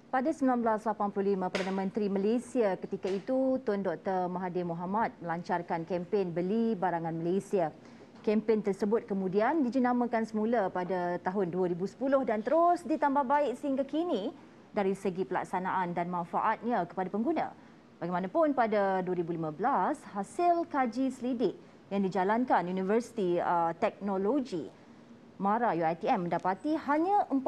Pada 1985, Perdana Menteri Malaysia ketika itu, Tun Dr. Mahathir Mohamad melancarkan kempen Beli Barangan Malaysia. Kempen tersebut kemudian dijenamakan semula pada tahun 2010 dan terus ditambah baik sehingga kini dari segi pelaksanaan dan manfaatnya kepada pengguna. Bagaimanapun pada 2015, hasil kaji selidik yang dijalankan Universiti Teknologi MARA UiTM mendapati hanya 40%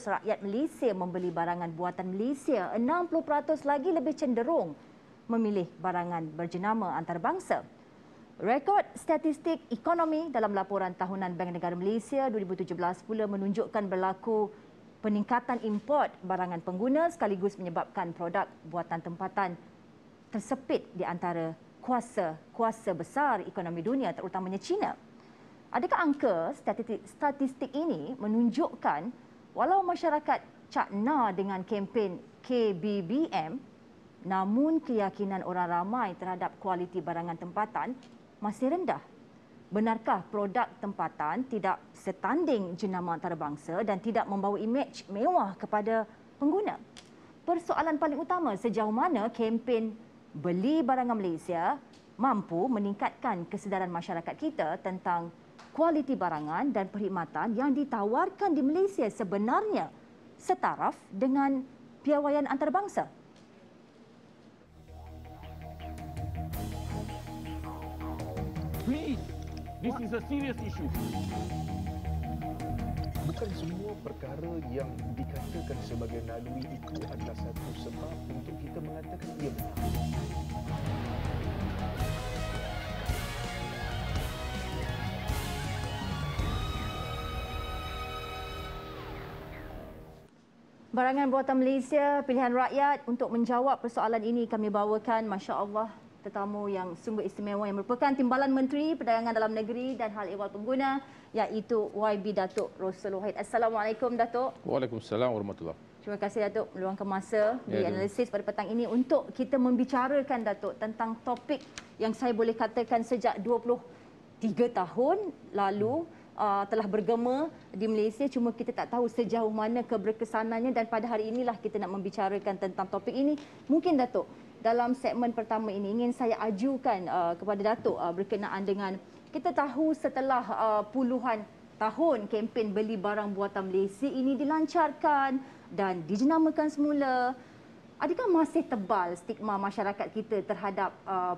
rakyat Malaysia membeli barangan buatan Malaysia, 60% lagi lebih cenderung memilih barangan berjenama antarabangsa. Rekod statistik ekonomi dalam laporan tahunan Bank Negara Malaysia 2017 pula menunjukkan berlaku peningkatan import barangan pengguna sekaligus menyebabkan produk buatan tempatan tersepit di antara kuasa besar ekonomi dunia terutamanya China. Adakah angka statistik ini menunjukkan walau masyarakat cakna dengan kempen KBBM, namun keyakinan orang ramai terhadap kualiti barangan tempatan masih rendah? Benarkah produk tempatan tidak setanding jenama antarabangsa dan tidak membawa imej mewah kepada pengguna? Persoalan paling utama, sejauh mana kempen Beli Barangan Malaysia mampu meningkatkan kesedaran masyarakat kita tentang kualiti barangan dan perkhidmatan yang ditawarkan di Malaysia sebenarnya setaraf dengan piawaian antarabangsa? Please, this is a serious issue. Bukan semua perkara yang dikatakan sebagai naluri itu adalah satu sebab untuk kita mengatakan ia benar. Barangan buatan Malaysia, pilihan rakyat. Untuk menjawab persoalan ini kami bawakan, Masya Allah, tetamu yang sungguh istimewa yang merupakan Timbalan Menteri Perdagangan Dalam Negeri dan Hal Ehwal Pengguna, iaitu YB Datuk Rossul Wahid. Assalamualaikum Datuk. Waalaikumsalam warahmatullahi. Terima kasih Datuk meluangkan masa di analisis pada petang ini untuk kita membicarakan Datuk tentang topik yang saya boleh katakan sejak 23 tahun lalu telah bergema di Malaysia, cuma kita tak tahu sejauh mana keberkesanannya, dan pada hari inilah kita nak membicarakan tentang topik ini. Mungkin Datuk, dalam segmen pertama ini ingin saya ajukan kepada Datuk berkenaan dengan, kita tahu setelah puluhan tahun kempen Beli Barang Buatan Malaysia ini dilancarkan dan dijenamakan semula, adakah masih tebal stigma masyarakat kita terhadap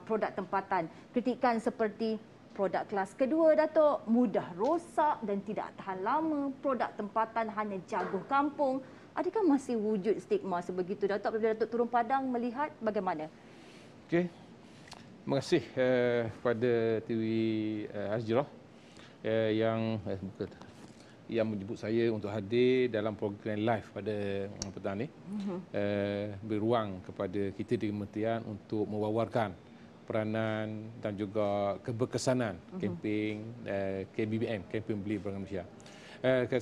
produk tempatan? Kritikan seperti produk kelas kedua, Datuk, mudah rosak dan tidak tahan lama, produk tempatan hanya jaguh kampung. Adakah masih wujud stigma sebegitu, Datuk? Apabila Datuk turun padang melihat bagaimana? Okey. Terima kasih kepada TV Hazirah yang menyebut saya untuk hadir dalam program live pada petang ini. Beri ruang kepada kita di Kementerian untuk mewawarkan peranan dan juga keberkesanan kempen KBBM, kempen Beli Barangan Malaysia.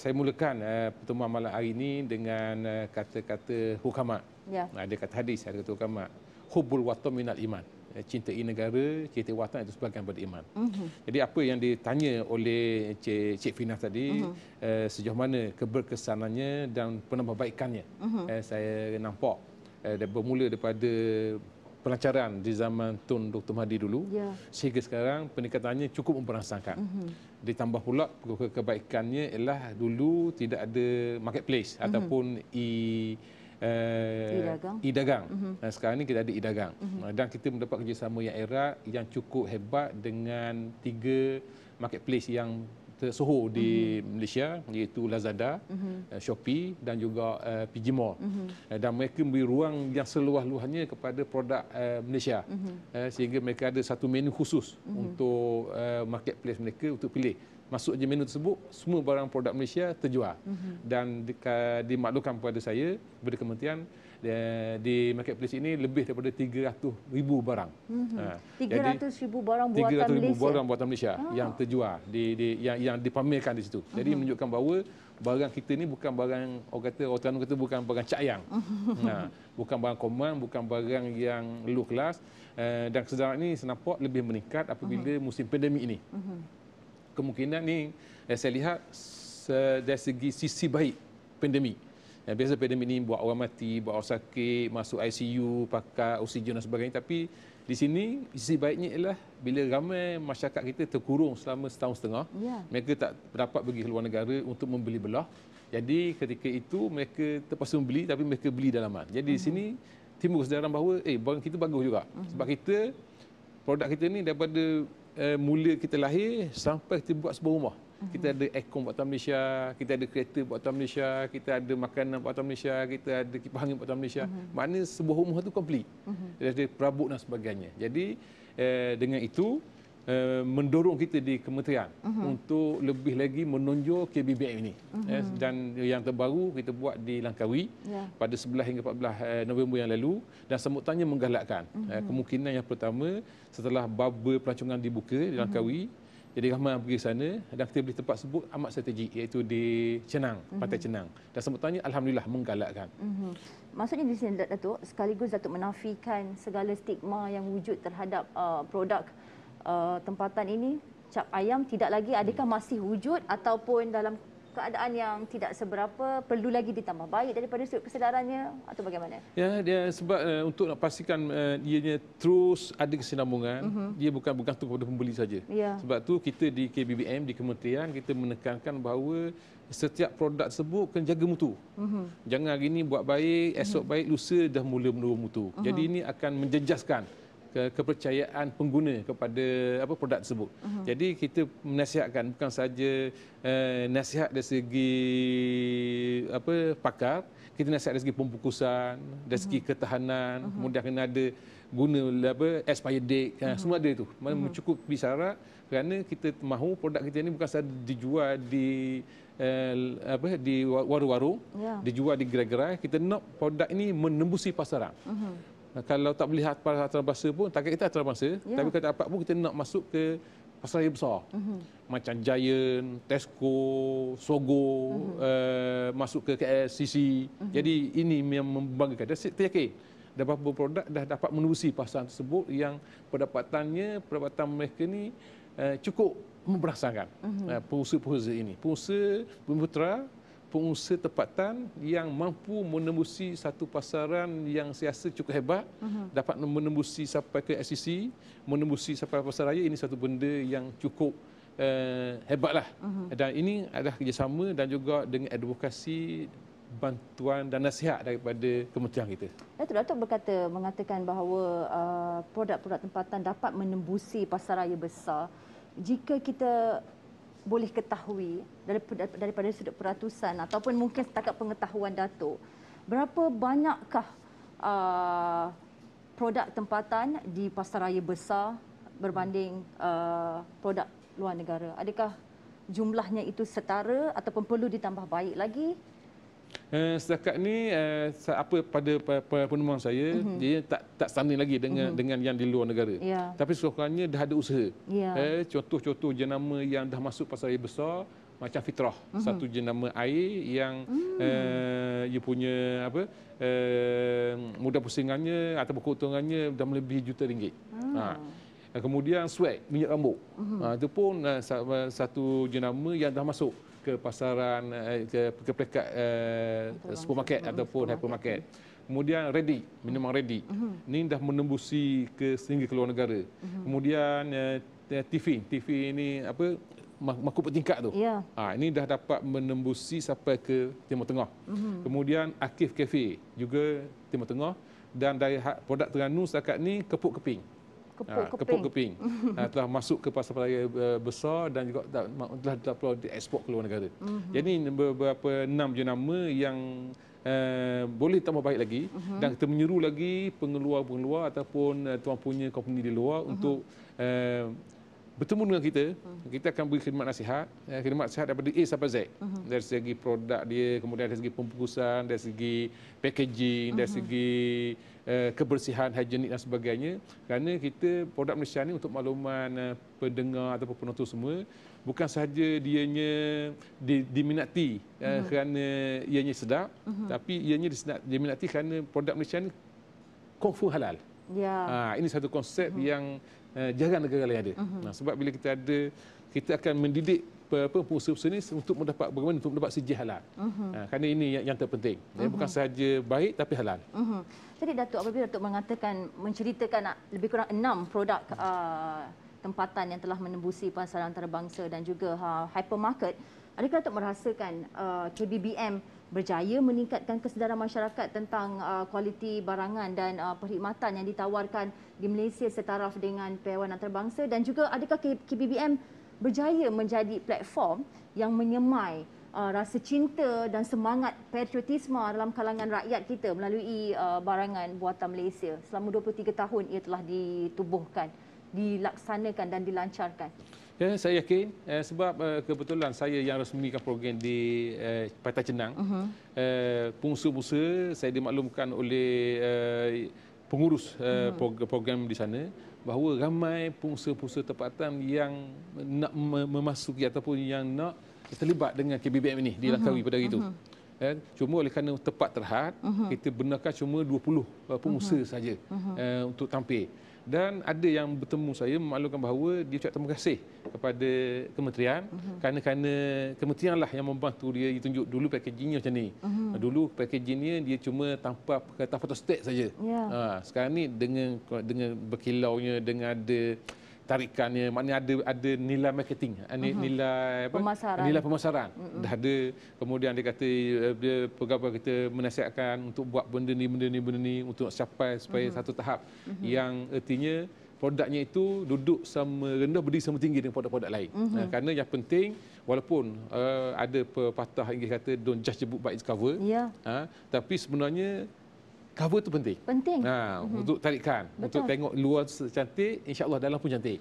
Saya mulakan pertemuan malam hari ini dengan kata-kata hukama. Ya. Ada kata hadis, ada kata hukama. Hubbul watan minal iman. Cintai negara, cintai watan itu sebahagian daripada iman. Jadi apa yang ditanya oleh Cik Fina tadi, sejauh mana keberkesanannya dan penambahbaikannya, saya nampak bermula daripada pelancaran di zaman Tun Dr. Mahathir dulu, sehingga sekarang peningkatannya cukup memperasakan. Ditambah pula kebaikannya ialah dulu tidak ada marketplace ataupun e-dagang. Sekarang ini kita ada e-dagang. Dan kita mendapat kerjasama yang erat, yang cukup hebat dengan 3 marketplace yang tersohor di Malaysia, iaitu Lazada, Shopee dan juga PG Mall. Dan mereka memberi ruang yang seluas-luasnya kepada produk Malaysia, sehingga mereka ada satu menu khusus untuk marketplace mereka untuk pilih. Masuk je menu tersebut, semua barang produk Malaysia terjual. Dan dimaklumkan kepada saya, kepada kementerian, di marketplace ini lebih daripada 300,000 barang. 300,000 barang buatan 300,000 Malaysia. barang buatan Malaysia yang terjual, yang dipamerkan di situ. Jadi menunjukkan bahawa barang kita ni bukan barang, orang kata bukan barang cayang. Bukan barang koman, bukan barang yang low class. Dan kesedaran ini nampak lebih meningkat apabila musim pandemik ini. Kemungkinan ni saya lihat dari segi sisi baik pandemik. Biasa pandemik ni buat orang mati, buat orang sakit, masuk ICU, pakai oksigen dan sebagainya. Tapi di sini sisi baiknya ialah bila ramai masyarakat kita terkurung selama setahun setengah, mereka tak dapat pergi ke luar negara untuk membeli belah. Jadi ketika itu mereka terpaksa membeli, tapi mereka beli dalaman. Jadi di sini timbul kesedaran bahawa barang kita bagus juga. Sebab kita, produk kita ni daripada mula kita lahir sampai kita buat sebuah rumah. Kita ada aircon buatan Malaysia, kita ada kereta buatan Malaysia, kita ada makanan buatan Malaysia, kita ada kipas angin buatan Malaysia. Maknanya sebuah rumah tu komplit. Ada perabot dan sebagainya. Jadi dengan itu mendorong kita di kementerian untuk lebih lagi menonjol KBBM ini. Dan yang terbaru kita buat di Langkawi pada 11 hingga 14 November yang lalu, dan sambutannya menggalakkan. Kemungkinan yang pertama setelah bubble pelancongan dibuka di Langkawi, jadi ramai pergi sana dan kita beli tempat sebut amat strategik, iaitu di Cenang, Pantai Cenang. Dan sambutannya alhamdulillah menggalakkan. Maksudnya di sini Datuk, sekaligus Datuk menafikan segala stigma yang wujud terhadap produk tempatan ini, cap ayam tidak lagi, adakah masih wujud ataupun dalam keadaan yang tidak seberapa, perlu lagi ditambah baik daripada sudut kesedarannya atau bagaimana? Ya, dia sebab untuk nak pastikan ianya terus ada kesinambungan, dia bukan bergantung kepada pembeli saja. Sebab tu kita di KBBM, di kementerian, kita menekankan bahawa setiap produk tersebut kena jaga mutu. Jangan hari ini buat baik, esok baik, lusa dah mula menurun mutu. Jadi ini akan menjejaskan kepercayaan pengguna kepada produk tersebut. Jadi kita menasihatkan bukan saja nasihat dari segi pakar, kita nasihat dari segi pembungkusan, dari segi ketahanan, kemudian kena ada guna expired date, semua ada itu. Mencukupi syarat, kerana kita mahu produk kita ini bukan sahaja dijual di di warung-warung, dijual di gerai-gerai, kita nak produk ini menembusi pasaran. Kalau tak melihat pasar antarabangsa pun, target kita antarabangsa, tapi kalau tak dapat pun kita nak masuk ke pasar yang besar. Macam Giant, Tesco, Sogo, masuk ke KLCC. Jadi ini yang membanggakan. Dan saya yakin dah beberapa produk dah dapat menembusi pasar tersebut yang pendapatan mereka ni cukup memberasakan. Pengusaha-pengusaha ini. Pengusaha Bumiputera, pengusaha tempatan yang mampu menembusi satu pasaran yang saya rasa cukup hebat, dapat menembusi sampai ke SCC, menembusi sampai pasar raya, ini satu benda yang cukup hebatlah. Dan ini adalah kerjasama dan juga dengan advokasi, bantuan dan nasihat daripada kementerian kita. Datuk mengatakan bahawa produk-produk tempatan dapat menembusi pasar raya besar. Jika kita boleh ketahui daripada sudut peratusan ataupun mungkin setakat pengetahuan Datuk, berapa banyakkah produk tempatan di pasaraya besar berbanding produk luar negara? Adakah jumlahnya itu setara ataupun perlu ditambah baik lagi? Setakat ni pada penemuan saya, dia tak standing lagi dengan yang di luar negara. Tapi sekurang-kurangnya dah ada usaha. Contoh-contoh jenama yang dah masuk pasaraya besar macam Fitrah, satu jenama air yang ia punya mudah pusingannya ataupun keuntungannya dah melebihi juta ringgit. Kemudian Swag, minyak rambut. Itu pun satu jenama yang dah masuk ke pasaran, ke peringkat supermarket ataupun hypermarket. Kemudian Ready, minuman Ready. Ini dah menembusi sehingga ke luar negara. Kemudian TV ini makuk bertingkat tu. Ini dah dapat menembusi sampai ke Timur Tengah. Kemudian Akif Cafe juga Timur Tengah, dan dari produk Terengganu setakat ni Kepuk Keping. Kepuk Keping telah masuk ke pasar raya besar dan juga telah diekspor ke luar negara. Jadi beberapa 6 jenama yang boleh tambah baik lagi, dan kita menyeru lagi pengeluar-pengeluar ataupun tuan punya company di luar untuk bertemu dengan kita. Kita akan beri khidmat nasihat daripada A sampai Z. Dari segi produk dia, kemudian dari segi pembungkusan, dari segi packaging, dari segi kebersihan, higienik dan sebagainya. Kerana kita produk Malaysia ni, untuk makluman pendengar ataupun penonton semua, bukan sahaja dianya diminati kerana ianya sedap, tapi ianya diminati kerana produk Malaysia ni confirm halal. Ini satu konsep yang jarang negara lain ada. Sebab bila kita akan mendidik pengusaha-pengusaha ni untuk mendapat sijil halal. Kerana ini yang terpenting. Bukan sahaja baik tapi halal. Jadi Datuk, apabila Datuk menceritakan lebih kurang 6 produk tempatan yang telah menembusi pasaran antarabangsa dan juga hypermarket, adakah Datuk merasakan KBBM berjaya meningkatkan kesedaran masyarakat tentang kualiti barangan dan perkhidmatan yang ditawarkan di Malaysia setaraf dengan piawai antarabangsa, dan juga adakah KBBM berjaya menjadi platform yang menyemai rasa cinta dan semangat patriotisme dalam kalangan rakyat kita melalui barangan buatan Malaysia? Selama 23 tahun ia telah ditubuhkan, dilaksanakan dan dilancarkan. Ya, saya yakin sebab kebetulan saya yang resmikan program di Pantai Cenang. Pengusaha-pengusaha saya dimaklumkan oleh pengurus program di sana bahawa ramai pengusaha-pengusaha tempatan yang nak memasuki ataupun yang nak terlibat dengan KBBM ini di Langkawi pada hari itu. Cuma oleh kerana tepat terhad, kita benarkan cuma 20 pengusaha saja untuk tampil. Dan ada yang bertemu saya memaklumkan bahawa dia ucap terima kasih kepada kementerian kerana kementerianlah yang membantu dia tunjuk dulu packagingnya macam ni. Dulu packagingnya dia cuma tanpa fotostat saja. Sekarang ni dengan berkilaunya, dengan ada tarikannya, maknanya ada nilai marketing, nilai pemasaran. Dah ada. Kemudian dia kata pegawai kita menasihatkan untuk buat benda ni untuk capai supaya satu tahap yang artinya produknya itu duduk sama rendah berdiri sama tinggi dengan produk-produk lain. Kerana yang penting walaupun ada pepatah Inggeris kata don't judge a book by its cover, tapi sebenarnya cover tu penting. Untuk tarikan, untuk tengok luar cantik, insya-Allah dalam pun cantik.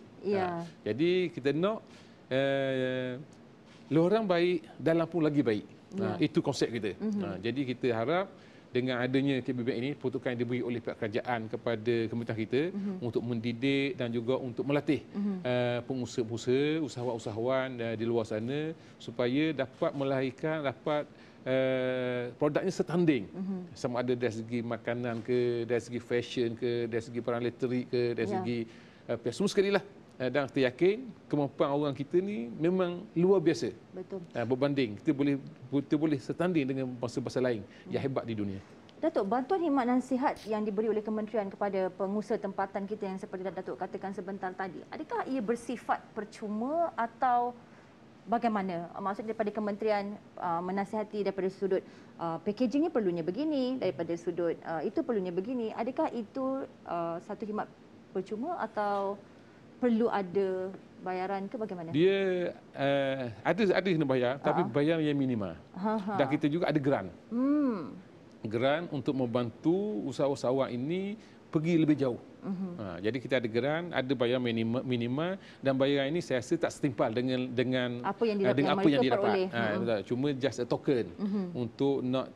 Jadi kita nak luar baik, dalam pun lagi baik. Itu konsep kita. Jadi kita harap dengan adanya KBBM ini, peruntukan yang diberi oleh pihak kerajaan kepada kementerian kita untuk mendidik dan juga untuk melatih pengusaha-pengusaha, usahawan-usahawan di luar sana supaya dapat melahirkan produknya setanding, sama ada dari segi makanan ke, dari segi fashion ke, dari segi barang elektrik ke, dari segi semua sekali lah. Dan kita yakin kemampuan orang kita ni memang luar biasa. Betul. Berbanding kita boleh setanding dengan bangsa-bangsa lain yang hebat di dunia. Datuk, bantuan khidmat nasihat yang diberi oleh kementerian kepada pengusaha tempatan kita yang seperti Datuk katakan sebentar tadi, adakah ia bersifat percuma atau bagaimana? Maksudnya daripada kementerian menasihati daripada sudut packagingnya perlunya begini, daripada sudut itu perlunya begini. Adakah itu satu khidmat percuma atau perlu ada bayaran ke bagaimana? Dia ada kena bayar, tapi bayar yang minima. Dan kita juga ada grant. Grant untuk membantu usahawan ini pergi lebih jauh. Jadi kita ada grant, ada bayar minima dan bayaran ini saya rasa tak setimpal dengan apa yang didapat. Cuma just a token untuk nak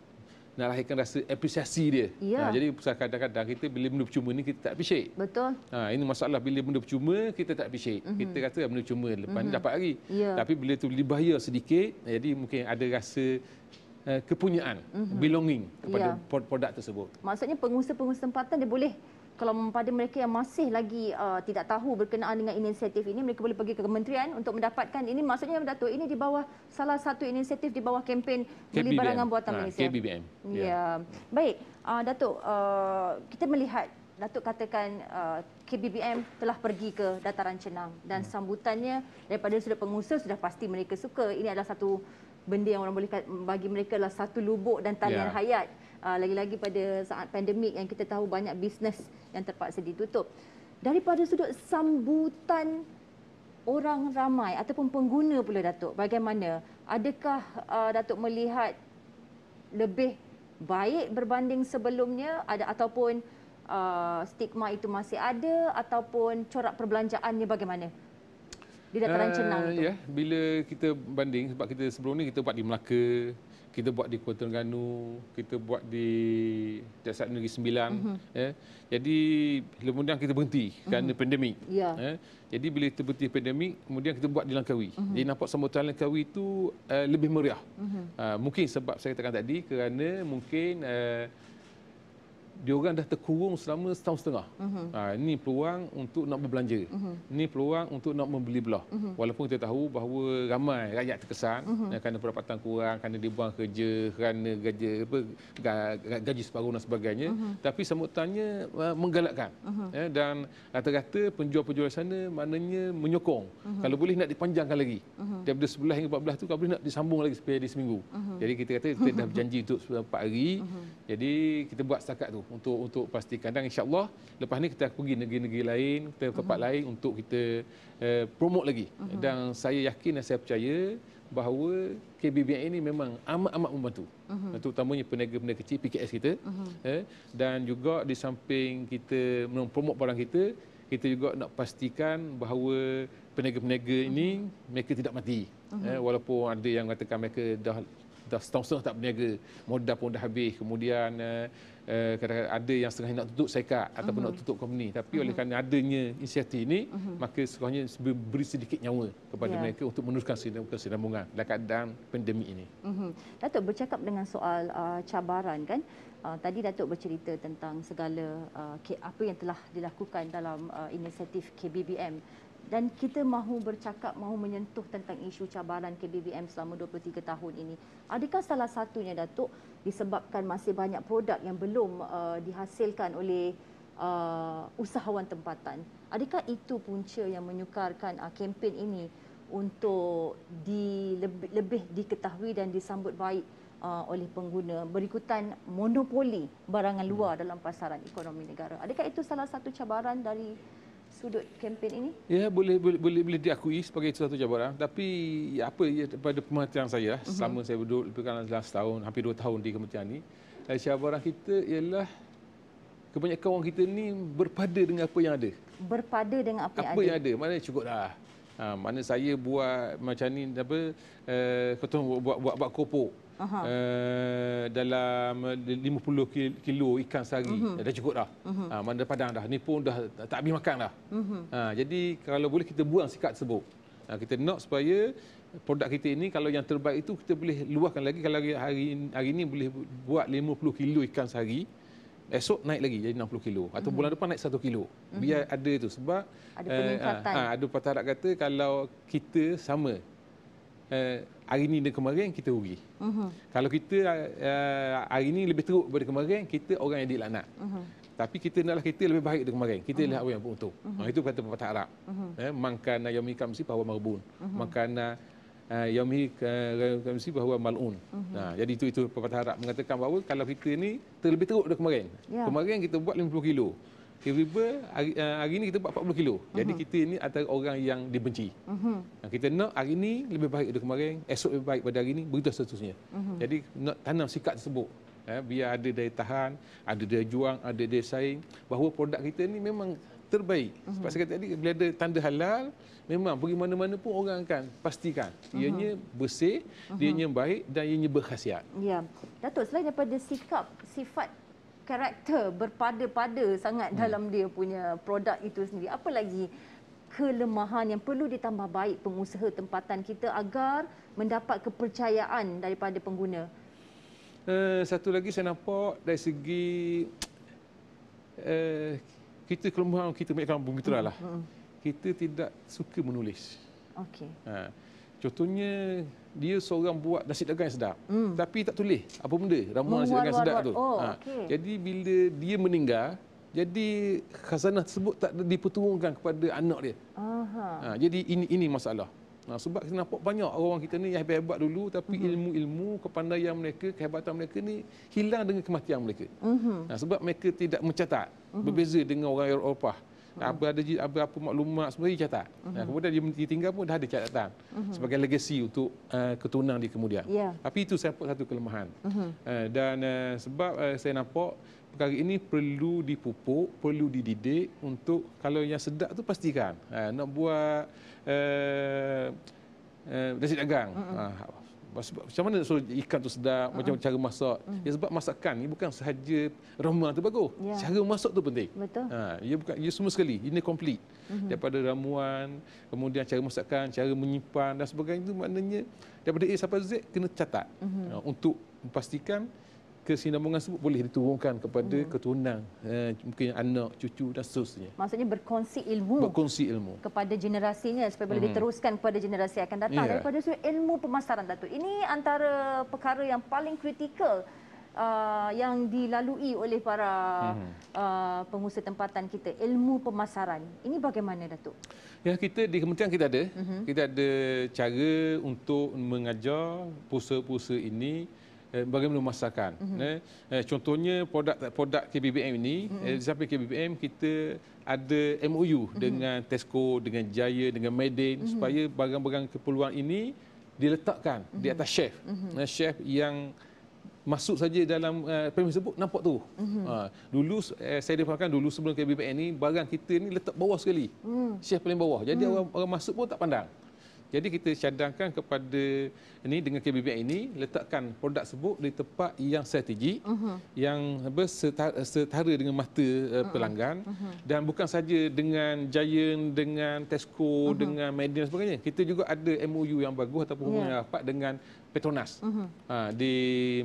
lahirkan rasa apresiasi dia. Jadi kadang-kadang kita bila benda percuma ni kita tak appreciate. Betul. Ini masalah bila benda percuma kita tak appreciate. Kita kata benda percuma lepas ni dapat lagi. Tapi bila tu dibayar sedikit, jadi mungkin ada rasa kepunyaan, belonging kepada produk tersebut. Maksudnya pengusaha-pengusaha tempatan dia boleh, kalau pada mereka yang masih lagi tidak tahu berkenaan dengan inisiatif ini, mereka boleh pergi ke kementerian untuk mendapatkan ini. Maksudnya Datuk, ini di bawah salah satu inisiatif di bawah kempen beli barangan buatan Malaysia. KBBM. Ya. Baik, Datuk, kita melihat Datuk katakan KBBM telah pergi ke dataran Cenang dan sambutannya daripada sudut pengusaha sudah pasti mereka suka. Ini adalah satu benda yang orang boleh bagi mereka adalah satu lubuk dan talian hayat. Lagi-lagi pada saat pandemik yang kita tahu banyak bisnes yang terpaksa ditutup. Daripada sudut sambutan orang ramai ataupun pengguna pula Datuk, bagaimana? Adakah Datuk melihat lebih baik berbanding sebelumnya ataupun stigma itu masih ada ataupun corak perbelanjaannya bagaimana? Di dataran Cenang itu. Ya, bila kita banding, sebab kita sebelum ni kita buat di Melaka, kita buat di Kuala Terengganu, kita buat di Dasar Negeri Sembilan. Jadi kemudian kita berhenti kerana pandemik. Jadi bila kita berhenti pandemik, kemudian kita buat di Langkawi. Jadi nampak sambutan Langkawi itu lebih meriah. Mungkin sebab saya katakan tadi kerana mungkin diorang dah terkurung selama setahun setengah. Ini peluang untuk nak berbelanja. Ini peluang untuk nak membeli belah. Walaupun kita tahu bahawa ramai rakyat terkesan kerana pendapatan kurang, kerana dibuang kerja, kerana gaji separuh dan sebagainya. Tapi sambutannya menggalakkan. Dan rata-rata penjual-penjual sana maknanya menyokong. Kalau boleh nak dipanjangkan lagi. Daripada 11 hingga 14 tu kalau boleh nak disambung lagi supaya di seminggu. Jadi kita kata kita dah berjanji untuk 4 hari. Jadi kita buat setakat tu untuk pastikan, dan insya-Allah lepas ni kita pergi negeri-negeri lain, kita tempat lain untuk kita promote lagi. Dan saya yakin dan saya percaya bahawa KBBM ini memang amat-amat membantu. Terutamanya peniaga-peniaga kecil PKS kita. Dan juga di samping kita mempromot barang kita, kita juga nak pastikan bahawa peniaga-peniaga ini mereka tidak mati. Walaupun ada yang mengatakan mereka dah setahun-setengah tak berniaga, modal pun dah habis, kemudian kadang-kadang ada yang setengah nak tutup syarikat ataupun nak tutup company, tapi oleh kerana adanya inisiatif ini, maka sekurang-kurangnya beri sedikit nyawa kepada mereka untuk meneruskan kesinambungan dalam keadaan pandemik ini. Datuk, bercakap dengan soal cabaran kan, tadi Datuk bercerita tentang segala apa yang telah dilakukan dalam inisiatif KBBM. Dan kita mahu bercakap, mahu menyentuh tentang isu cabaran KBBM selama 23 tahun ini. Adakah salah satunya, Datuk, disebabkan masih banyak produk yang belum dihasilkan oleh usahawan tempatan? Adakah itu punca yang menyukarkan kempen ini untuk lebih diketahui dan disambut baik oleh pengguna berikutan monopoli barangan luar dalam pasaran ekonomi negara? Adakah itu salah satu cabaran dari sudut kempen ini? Ya, boleh diakui sebagai satu cabaran, tapi pada pemerhatian saya selama saya duduk lebih kurang dalam setahun, hampir 2 tahun di kementerian ini, cabaran kita ialah kebanyakan orang kita ni berpada dengan apa yang ada. Berpada dengan apa yang ada. Maknanya cukup dah. Mana saya buat macam ni buat kopok. Dalam 50 kilo ikan sehari dah cukup dah. Mana padang dah, ni pun dah tak habis makan dah. Jadi kalau boleh kita buang sikat tersebut. Kita nak supaya produk kita ini kalau yang terbaik itu kita boleh luahkan lagi. Kalau hari ini boleh buat 50 kilo ikan sehari, esok naik lagi jadi 60 kilo atau bulan depan naik 1 kilo. Biar ada itu, sebab ada peningkatan. Ada patah harap kata kalau kita sama hari ini dan kemarin kita rugi. Kalau kita hari ini lebih teruk daripada kemarin, kita orang yang dilaknat. Tapi kita naklah kita lebih baik daripada kemarin. Kita lah orang yang beruntung. Itu kata pepatah Arab. Mangkana yaumi kamsi bahwa marbun. Mangkana yaumi kamsi bahwa mal'un. Jadi itu pepatah Arab mengatakan bahawa kalau kita ni terlebih teruk daripada kemarin. Kemarin kita buat 50 kilo. Tiba-tiba hari ini kita buat 40 kilo. Jadi kita ini antara orang yang dibenci. Kita nak hari ini lebih baik daripada kemarin, esok lebih baik pada hari ini, begitu seterusnya. Jadi nak tanam sikap tersebut. Biar ada daya tahan, ada daya juang, ada daya saing, bahawa produk kita ini memang terbaik. Sebab saya kata tadi, bila ada tanda halal, memang pergi mana-mana pun orang akan pastikan ianya bersih, ianya baik dan ianya berkhasiat. Ya. Datuk, selain daripada sifat karakter berpada-pada sangat dalam dia punya produk itu sendiri, apa lagi kelemahan yang perlu ditambah baik pengusaha tempatan kita agar mendapat kepercayaan daripada pengguna? Satu lagi saya nampak dari segi kita kelemahan kita banyak orang bermitra lah. Kita tidak suka menulis. Okey. Contohnya dia seorang buat nasi dagang yang sedap, tapi tak tulis apa benda ramuan nasi dagang sedap tu. Jadi bila dia meninggal, jadi khazanah tersebut tak diperturunkan kepada anak dia. Jadi ini masalah. Sebab kita nampak banyak orang kita ni yang hebat-hebat dulu, tapi ilmu-ilmu, kepandaian mereka, kehebatan mereka ni hilang dengan kematian mereka. Sebab mereka tidak mencatat. Berbeza dengan orang Eropah. Apa maklumat sebenarnya catat. Kemudian dia tinggal pun dah ada catatan sebagai legasi untuk keturunan di kemudian. Tapi itu saya nampak satu kelemahan. Dan sebab saya nampak perkara ini perlu dipupuk, perlu dididik untuk kalau yang sedap tu pastikan nak buat nasi dagang. Macam mana suruh ikan tu sedap, macam cara masak. Sebab masakan ni bukan sahaja ramuan tu bagus. Cara masak tu penting. Betul. Ia semua sekali, ini komplit. Daripada ramuan, kemudian cara masakan, cara menyimpan dan sebagainya, itu maknanya daripada A sampai Z kena catat untuk memastikan kesinambungan tersebut boleh diturunkan kepada keturunan, mungkin anak, cucu dan seterusnya. Maksudnya berkongsi ilmu kepada generasinya supaya boleh diteruskan kepada generasi akan datang. Daripada sudut ilmu pemasaran, Datuk, ini antara perkara yang paling kritikal yang dilalui oleh para pengusaha tempatan kita, ilmu pemasaran. Ini bagaimana, Datuk? Ya, kita di kementerian kita ada cara untuk mengajar pengusaha-pengusaha ini bagaimana memasarkan. Contohnya produk KBBM ini, di samping KBBM kita ada MOU dengan Tesco, dengan Jaya, dengan Medin supaya barang-barang keperluan ini diletakkan di atas shelf. Shelf yang masuk saja dalam premis tersebut nampak tu. Dulu saya dipahamkan dulu sebelum KBBM ni barang kita ni letak bawah sekali. Shelf paling bawah. Jadi orang masuk pun tak pandang. Jadi kita cadangkan kepada ini dengan KBBM ini letakkan produk tersebut di tempat yang strategik, yang setara dengan mata pelanggan, dan bukan saja dengan Giant, dengan Tesco, dengan Medin dan sebagainya. Kita juga ada MOU yang bagus ataupun hubungan yang rapat dengan Petronas. Di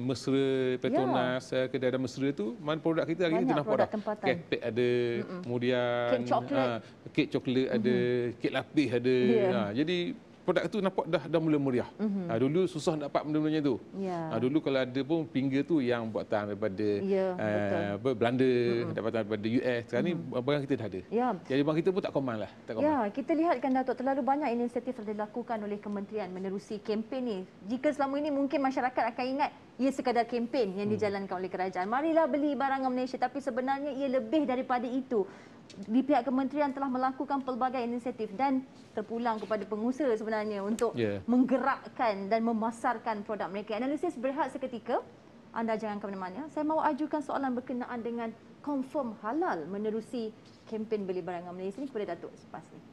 Mesra Petronas, kedai Mesra tu, mana produk kita hari ini kita nampak dah. Kek ada, kemudian kek coklat ada, kek lapis ada. Jadi produk itu nampak dah mula meriah. Dulu susah nak dapat benda-benda tu. Dulu kalau ada pun pinggir tu yang buatan daripada Belanda, dapatan daripada US. Sekarang ni barang kita dah ada. Jadi barang kita pun tak command lah. Kita lihatkan, Datuk, terlalu banyak inisiatif yang dilakukan oleh kementerian menerusi kempen ni. Jika selama ini mungkin masyarakat akan ingat ia sekadar kempen yang dijalankan oleh kerajaan. Marilah beli barangan Malaysia, tapi sebenarnya ia lebih daripada itu. Di pihak kementerian telah melakukan pelbagai inisiatif dan terpulang kepada pengusaha sebenarnya untuk menggerakkan dan memasarkan produk mereka. Analisis berehat seketika. Anda jangan ke mana-mana. Saya mahu ajukan soalan berkenaan dengan confirm halal menerusi kempen beli barangan Malaysia ini kepada Datuk selepas ini.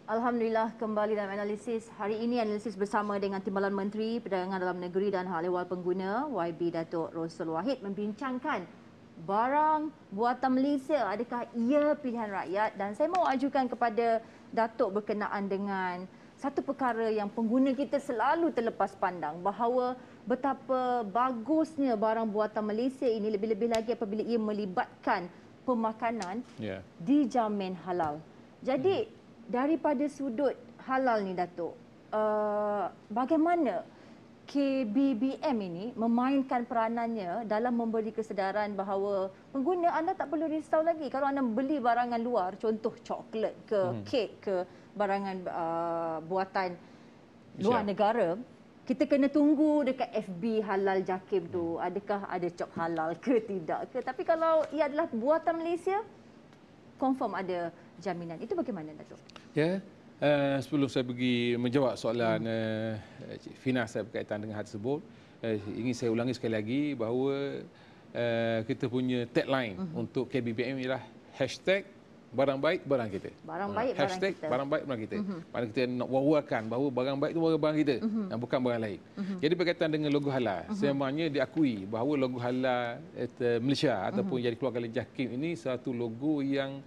Alhamdulillah, kembali dalam analisis. Hari ini analisis bersama dengan Timbalan Menteri Perdagangan Dalam Negeri dan Hal Ehwal Pengguna YB Datuk Rossul Wahid membincangkan barang buatan Malaysia, adakah ia pilihan rakyat? Dan saya mahu ajukan kepada Datuk berkenaan dengan satu perkara yang pengguna kita selalu terlepas pandang, bahawa betapa bagusnya barang buatan Malaysia ini, lebih-lebih lagi apabila ia melibatkan pemakanan dijamin halal. Jadi daripada sudut halal ni, Datuk, bagaimana KBBM ini memainkan peranannya dalam memberi kesedaran bahawa pengguna anda tak perlu risau lagi kalau anda beli barangan luar, contoh coklat ke kek ke barangan buatan luar negara, kita kena tunggu dekat FB halal JAKIM tu, adakah ada cok halal ke tidak ke. Tapi kalau ia adalah buatan Malaysia, confirm ada jaminan. Itu bagaimana, Datuk? Sebelum saya pergi menjawab soalan Fina saya berkaitan dengan hal tersebut, ingin saya ulangi sekali lagi bahawa kita punya tagline untuk KBBM ialah #barang baik barang kita. Barang baik barang kita. Barang baik barang kita. Mana kita nak wawarkan bahawa barang baik itu barang kita dan bukan barang lain. Jadi berkaitan dengan logo halal, sebenarnya diakui bahawa logo halal Malaysia ataupun yang dikeluarkan oleh JAKIM ini satu logo yang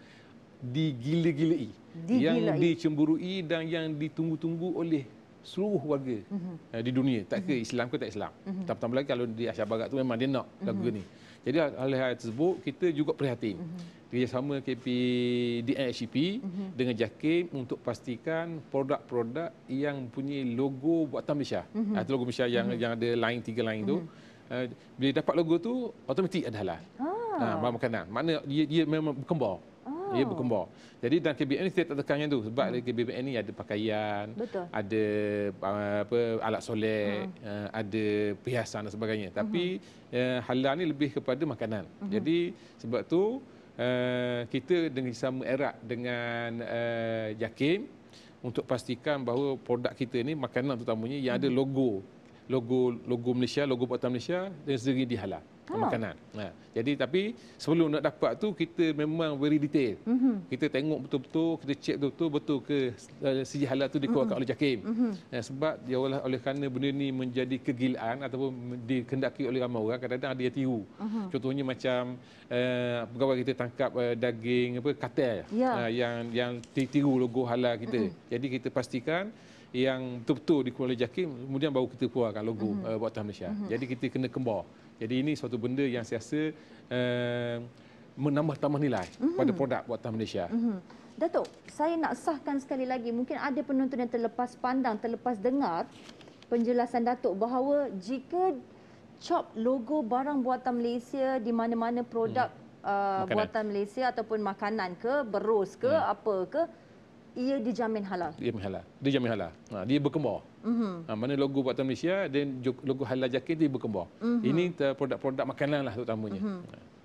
digila-gilai, yang dicemburui dan yang ditunggu-tunggu oleh seluruh warga di dunia. Tak ke Islam ke tak Islam. Tambah lagi kalau di Asia Barat tu memang dia nak logo ni. Jadi hal-hal tersebut kita juga prihatin. Kerjasama KPDNHCP dengan JAKIM untuk pastikan produk-produk yang punya logo buatan Malaysia. Itu logo Malaysia yang ada line 3 line tu. Bila dapat logo tu automatik ada halal. Bahan makanan. Maknanya dia memang berkembar. Ia berkembar. Jadi dalam KBBM ni saya tak tekankan tu sebab KBBM ni ada pakaian, ada alat solek, ada perhiasan dan sebagainya. Tapi halal ni lebih kepada makanan. Jadi sebab tu kita dengan sama erat dengan JAKIM untuk pastikan bahawa produk kita ni makanan terutamanya yang ada logo Malaysia, logo buatan Malaysia dan sendiri dihalal. makanan. Jadi tapi sebelum nak dapat tu kita memang very detail. Kita tengok betul-betul, kita check betul ke sijil halal tu dikeluarkan oleh JAKIM. Sebab dia oleh kerana benda ni menjadi kegilaan ataupun dikendaki oleh ramai orang, kadang-kadang ada yang tiru. Contohnya macam pegawai kita tangkap daging kartel yang tiru logo halal kita. Jadi kita pastikan yang betul-betul dikeluarkan oleh JAKIM, kemudian baru kita keluarkan logo buatan Malaysia. Jadi kita kena kembar. Jadi ini suatu benda yang saya rasa menambah nilai pada produk buatan Malaysia. Datuk, saya nak sahkan sekali lagi, mungkin ada penonton yang terlepas pandang, terlepas dengar penjelasan Datuk bahawa jika cop logo barang buatan Malaysia di mana-mana produk buatan Malaysia ataupun makanan ke, berus ke, apa ke, ia dijamin halal. Dia jamin halal. Dia berkembar. Mana logo buatan Malaysia dan logo halal JAKIM dia berkembar. Ini produk-produk makanan lah terutamanya.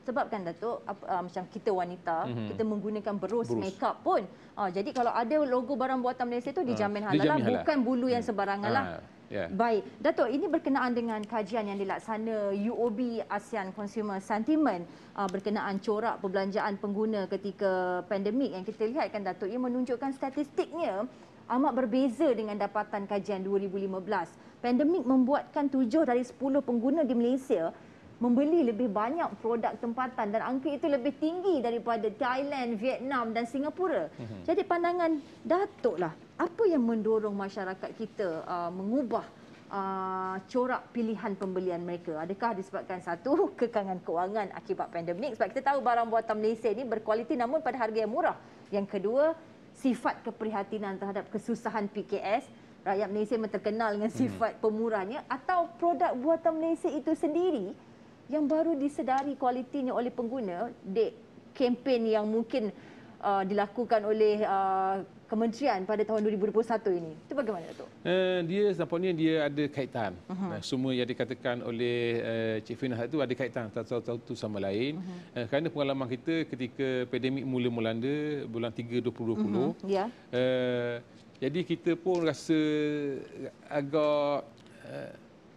Sebab kan Datuk, macam kita wanita, kita menggunakan berus, make-up pun. Jadi kalau ada logo barang buatan Malaysia tu dijamin halal lah, bukan bulu yang sembarangan lah. Baik, Datuk, ini berkenaan dengan kajian yang dilaksana UOB ASEAN Consumer Sentiment berkenaan corak perbelanjaan pengguna ketika pandemik yang kita lihat kan Datuk, ia menunjukkan statistiknya amat berbeza dengan dapatan kajian 2015. Pandemik membuatkan 7 dari 10 pengguna di Malaysia membeli lebih banyak produk tempatan dan angka itu lebih tinggi daripada Thailand, Vietnam dan Singapura. Jadi pandangan Datuk lah, apa yang mendorong masyarakat kita mengubah corak pilihan pembelian mereka? Adakah disebabkan satu, kekangan kewangan akibat pandemik? Sebab kita tahu barang buatan Malaysia ini berkualiti namun pada harga yang murah. Yang kedua, sifat keprihatinan terhadap kesusahan PKS. Rakyat Malaysia memang terkenal dengan sifat pemurahnya, atau produk buatan Malaysia itu sendiri yang baru disedari kualitinya oleh pengguna di kempen yang mungkin dilakukan oleh kementerian pada tahun 2021 ini. Itu bagaimana Datuk? Dia nampaknya dia ada kaitan. Semua yang dikatakan oleh Cik Finah itu ada kaitan satu sama lain. Kerana pengalaman kita ketika pandemik mula melanda bulan 3 2020. Jadi kita pun rasa agak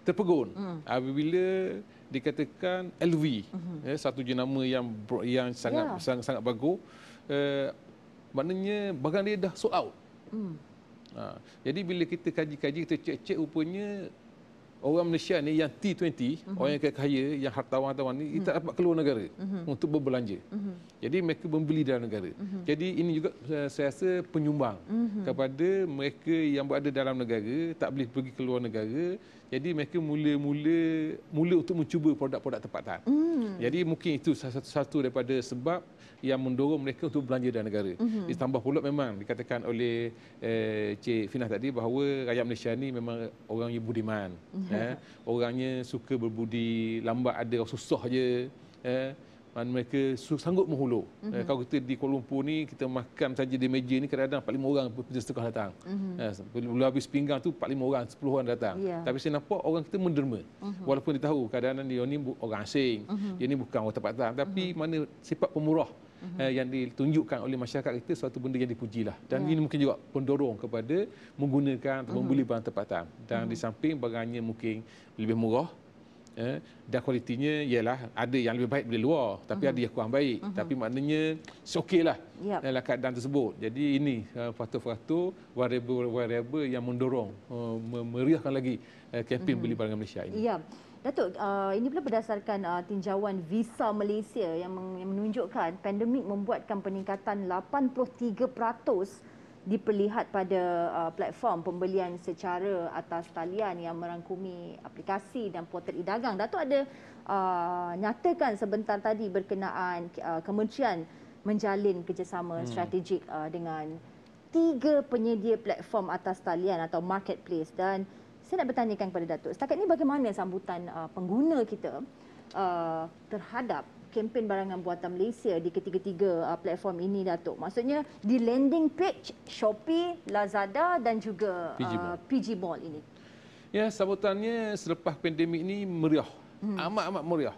terpegun apabila dikatakan LV, satu jenama yang sangat bagus, maknanya barang dia dah sold out. Jadi bila kita kaji-kaji, kita cek-cek, rupanya orang Malaysia ni yang T20, orang yang kaya, yang hartawan-hartawan ni, tak dapat keluar negara untuk berbelanja. Jadi mereka membeli dalam negara. Jadi ini juga saya rasa penyumbang kepada mereka yang berada dalam negara, tak boleh pergi keluar negara. Jadi mereka mula untuk mencuba produk-produk tempatan. Jadi mungkin itu satu daripada sebab yang mendorong mereka untuk belanja dalam negara. Ditambah pula memang dikatakan oleh Cik Finah tadi bahawa rakyat Malaysia ni memang orang yang budiman. Orangnya suka berbudi, lambat ada, susah je. Mereka sanggup menghulur. Kalau kita di Kuala Lumpur ni, kita makan saja di meja ni kadang-kadang 4-5 orang setengah datang. Belum habis pinggang tu 4-5 orang, 10 orang datang. Tapi saya nampak orang kita menderma. Walaupun dia tahu kadang-kadang dia ni orang asing, dia ni bukan orang tempatan. Tapi mana sifat pemurah yang ditunjukkan oleh masyarakat kita, suatu benda yang dipujilah. Dan ini mungkin juga pendorong kepada menggunakan atau membeli barang tempatan. Dan di samping barangnya mungkin lebih murah, dan kualitinya ialah ada yang lebih baik dari luar, tapi ada yang kurang baik. Tapi maknanya okeylah dalam keadaan tersebut. Jadi ini faktor-faktor variable yang mendorong meriahkan lagi kempen beli barang Malaysia ini. Ya. Datuk, ini pula berdasarkan tinjauan Visa Malaysia yang menunjukkan pandemik membuatkan peningkatan 83% diperlihat pada platform pembelian secara atas talian yang merangkumi aplikasi dan portal e-dagang. Datuk ada nyatakan sebentar tadi berkenaan kementerian menjalin kerjasama strategik dengan 3 penyedia platform atas talian atau marketplace. Dan saya nak bertanyakan kepada Datuk, setakat ini bagaimana sambutan pengguna kita terhadap kempen barangan buatan Malaysia di ketiga-tiga platform ini, Datuk? Maksudnya di landing page Shopee, Lazada dan juga PG Mall ini. Ya, sambutannya selepas pandemik ini meriah. Amat-amat meriah.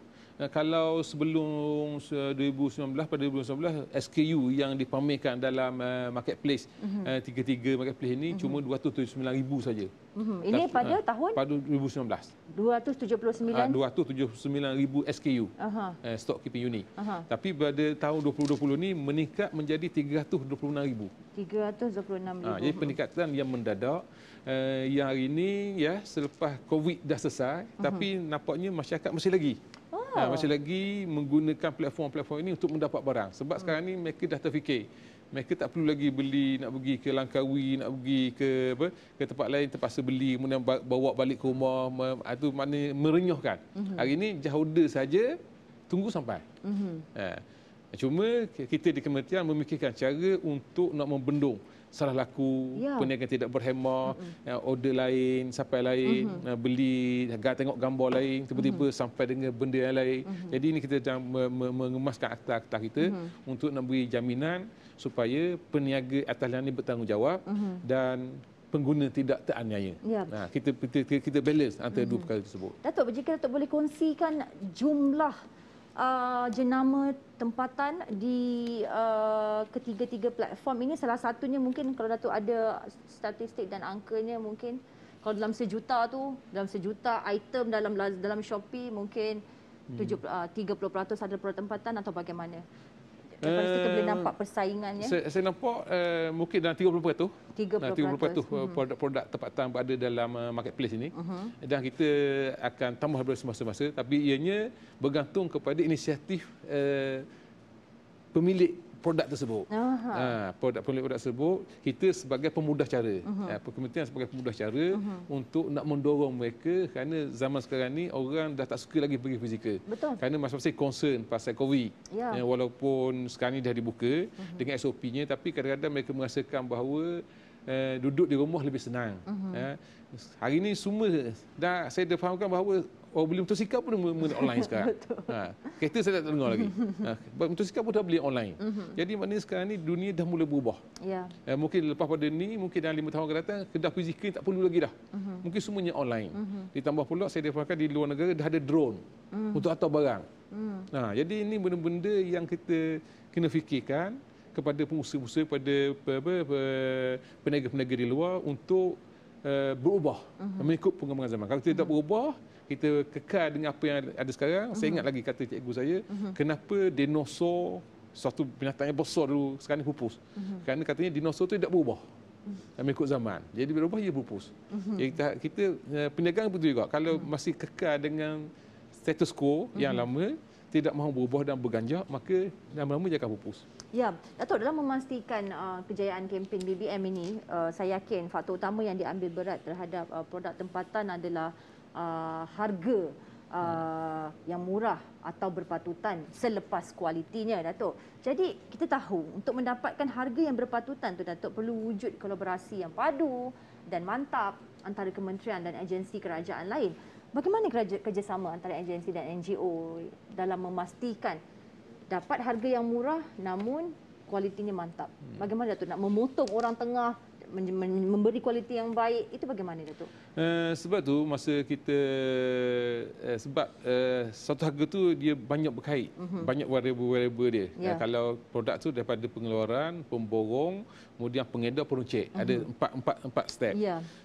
kalau sebelum 2019, pada 2019 SKU yang dipamerkan dalam marketplace, tiga-tiga marketplace ini cuma 279,000 saja. Ini pada tahun? Pada 2019. 279? 279,000 SKU, stock keeping unit. Tapi pada tahun 2020 ni meningkat menjadi 326,000. 326,000. Jadi peningkatan yang mendadak. Yang hari ini ya selepas COVID dah selesai, tapi nampaknya masyarakat masih lagi masih lagi menggunakan platform-platform ini untuk mendapat barang. Sebab sekarang ni mereka dah terfikir, mereka tak perlu lagi beli, nak pergi ke Langkawi, nak pergi ke tempat lain terpaksa beli, kemudian bawa balik ke rumah, itu maknanya merenyuhkan. Hari ini just order saja, tunggu sampai. Cuma kita di kementerian memikirkan cara untuk nak membendung salah laku, peniaga tidak berhemah, order lain, sampai lain, beli, tengok gambar lain, tiba-tiba sampai dengan benda yang lain. Jadi ini kita sedang mengemaskan akta-akta kita untuk nak beri jaminan supaya peniaga atas liang ini bertanggungjawab dan pengguna tidak teraniaya. Kita balance antara dua perkara tersebut. Datuk, jika Datuk boleh kongsikan jumlah jenama tempatan di ketiga-tiga platform ini, salah satunya mungkin kalau Datuk ada statistik dan angkanya, mungkin kalau dalam sejuta item dalam Shopee mungkin 30% adalah pertempatan atau bagaimana? Daripada kita boleh nampak persaingannya. Saya nampak mungkin dalam 30%. 30% produk-produk tempatan berada dalam marketplace ini. Dan kita akan tambah daripada semasa-masa, tapi ianya bergantung kepada inisiatif pemilik produk tersebut. Pemilik produk tersebut, kita sebagai pemudah cara, kementerian sebagai pemudah cara untuk nak mendorong mereka, kerana zaman sekarang ni orang dah tak suka lagi pergi fizikal. Betul. Kerana masing-masing concern pasal COVID. Walaupun sekarang ni dah dibuka dengan SOP-nya, tapi kadang-kadang mereka merasakan bahawa duduk di rumah lebih senang. Hari ini semua saya dah fahamkan bahawa orang beli motosikal pun menggunakan online sekarang. Kereta saya tak dengar lagi. Motosikal pun dah beli online. Jadi maknanya sekarang ni dunia dah mula berubah. Mungkin lepas pada ni, mungkin dalam 5 tahun akan datang, kedai fizikal tak perlu lagi dah. Mungkin semuanya online. Ditambah pula saya dah fahamkan di luar negara dah ada drone untuk hantar barang. Jadi ini benda-benda yang kita kena fikirkan kepada pengusaha-pengusaha, pada peniaga-peniaga di luar untuk berubah mengikut perkembangan zaman. Kalau kita tak berubah, kita kekal dengan apa yang ada sekarang. Saya ingat lagi kata cikgu saya, kenapa dinosaur, suatu binatang yang besar dulu, sekarang ni pupus. Kerana katanya dinosaur tu tidak berubah mengikut zaman. Jadi berubah, ia pupus. Jadi kita perniagaan betul juga. Kalau masih kekal dengan status quo yang lama, tidak mahu berubah dan berganjak, maka lama-lama dia akan pupus. Ya, Datuk, dalam memastikan kejayaan kempen BBM ini, saya yakin faktor utama yang diambil berat terhadap produk tempatan adalah harga yang murah atau berpatutan selepas kualitinya, Datuk. Jadi kita tahu untuk mendapatkan harga yang berpatutan tu, Datuk, perlu wujud kolaborasi yang padu dan mantap antara kementerian dan agensi kerajaan lain. Bagaimana kerjasama antara agensi dan NGO dalam memastikan dapat harga yang murah namun kualitinya mantap? Bagaimana Datuk nak memotong orang tengah, memberi kualiti yang baik, itu bagaimana Datuk? Sebab tu masa kita satu harga tu dia banyak berkait, banyak variable dia. Kalau produk tu daripada pengeluaran, pemborong, kemudian pengedar, peruncit, ada empat step.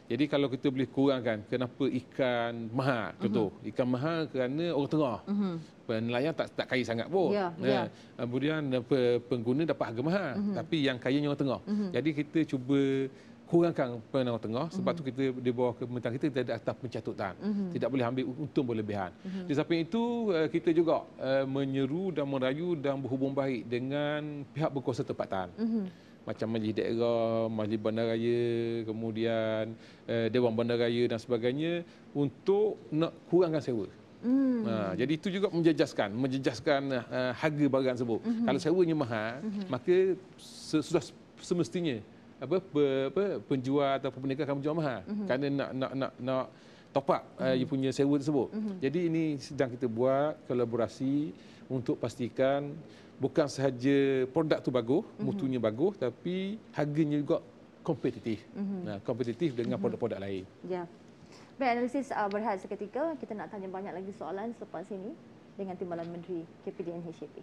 Jadi kalau kita boleh kurangkan, kenapa ikan mahal, contoh ikan mahal kerana orang tengah, nelayan tak kaya sangat pun. Kemudian pengguna dapat harga mahal, tapi yang kayanya orang tengah. Jadi kita cuba kurangkan peranan orang tengah. Sebab tu kita di bawah kementerian kita ada akta pencatutan. Tidak boleh ambil untung berlebihan. Di samping itu kita juga menyeru dan merayu dan berhubung baik dengan pihak berkuasa tempatan. Macam Majlis Daerah, Majlis Bandaraya, kemudian Dewan Bandaraya dan sebagainya, untuk nak kurangkan sewa. Jadi itu juga menjejaskan harga barang tersebut. Kalau sewanya mahal, maka sudah semestinya penjual atau peniaga akan menjual mahal, kerana nak top up you punya sewa tersebut. Jadi ini sedang kita buat kolaborasi untuk pastikan bukan sahaja produk tu bagus, mutunya bagus, tapi harganya juga kompetitif. Kompetitif dengan produk-produk lain. Ya. Baik, analisis berhad seketika. Kita nak tanya banyak lagi soalan selepas ini. dengan Timbalan Menteri KPDN HAP.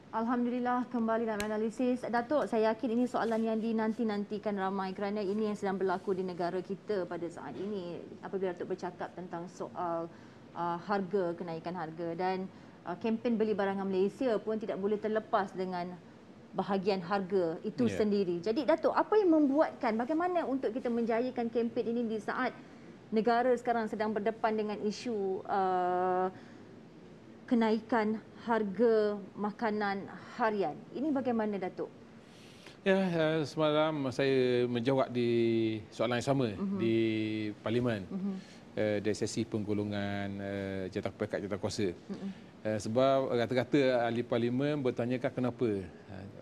Alhamdulillah, kembali dalam analisis. Datuk, saya yakin ini soalan yang dinanti-nantikan ramai kerana ini yang sedang berlaku di negara kita pada saat ini. Apabila Datuk bercakap tentang soal harga, kenaikan harga, dan kempen beli barangan Malaysia pun tidak boleh terlepas dengan bahagian harga itu sendiri. Jadi Datuk, apa yang membuatkan, bagaimana untuk kita menjayakan kempen ini di saat negara sekarang sedang berdepan dengan isu kenaikan harga makanan harian. Ini bagaimana, Datuk? Ya, semalam saya menjawab di soalan yang sama di Parlimen dari sesi penggolongan jawatan pekat jawatan kuasa. Sebab rata-rata ahli Parlimen bertanyakan kenapa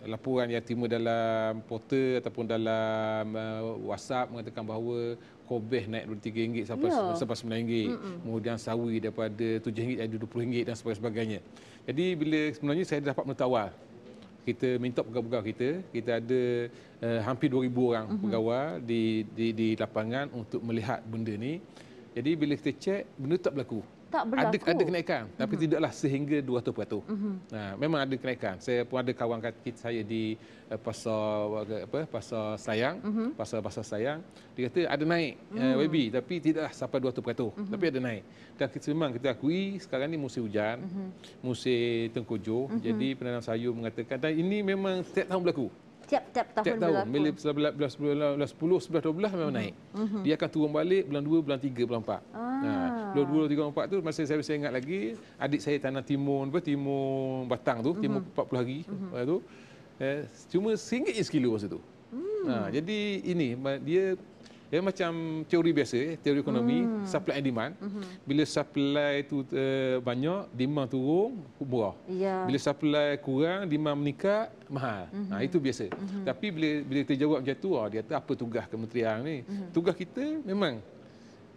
laporan yang timbul dalam portal ataupun dalam WhatsApp mengatakan bahawa kobeh naik RM23 sampai RM9. Kemudian sawi daripada RM7 jadi RM20 dan sebagainya. Jadi bila sebenarnya saya dapat mengetahui, kita minta pegawai-pegawai kita ada hampir 2,000 orang pegawai di lapangan untuk melihat benda ni. Jadi bila kita cek, benda tak berlaku. Ada kenaikan, tapi tidaklah sehingga 200%. Memang ada kenaikan. Saya pun ada kawan kita saya di pasar Sayang, pasar Sayang. Dia kata ada naik YB, tapi tidaklah sampai 200%. Tapi ada naik. Dan memang kita akui sekarang ni musim hujan, musim tengkujuh. Jadi penanam sayur mengatakan, dan ini memang setiap tahun berlaku. Tiap tahun berlaku. Bila bulan 10, 11, 12 memang naik. Dia akan turun balik bulan 2, bulan 3, bulan 4. Bulan 2, 3, 4 tu masa saya ingat lagi, adik saya tanam timun batang tu, timun 40 hari tu. Cuma RM1 je sekilo masa tu. Jadi ini dia macam teori biasa, teori ekonomi, supply and demand. Bila supply tu banyak, demand turun, murah. Bila supply kurang, demand meningkat, mahal. Itu biasa. Tapi bila kita jawab macam tu, dia kata apa tugas kementerian ni? Tugas kita memang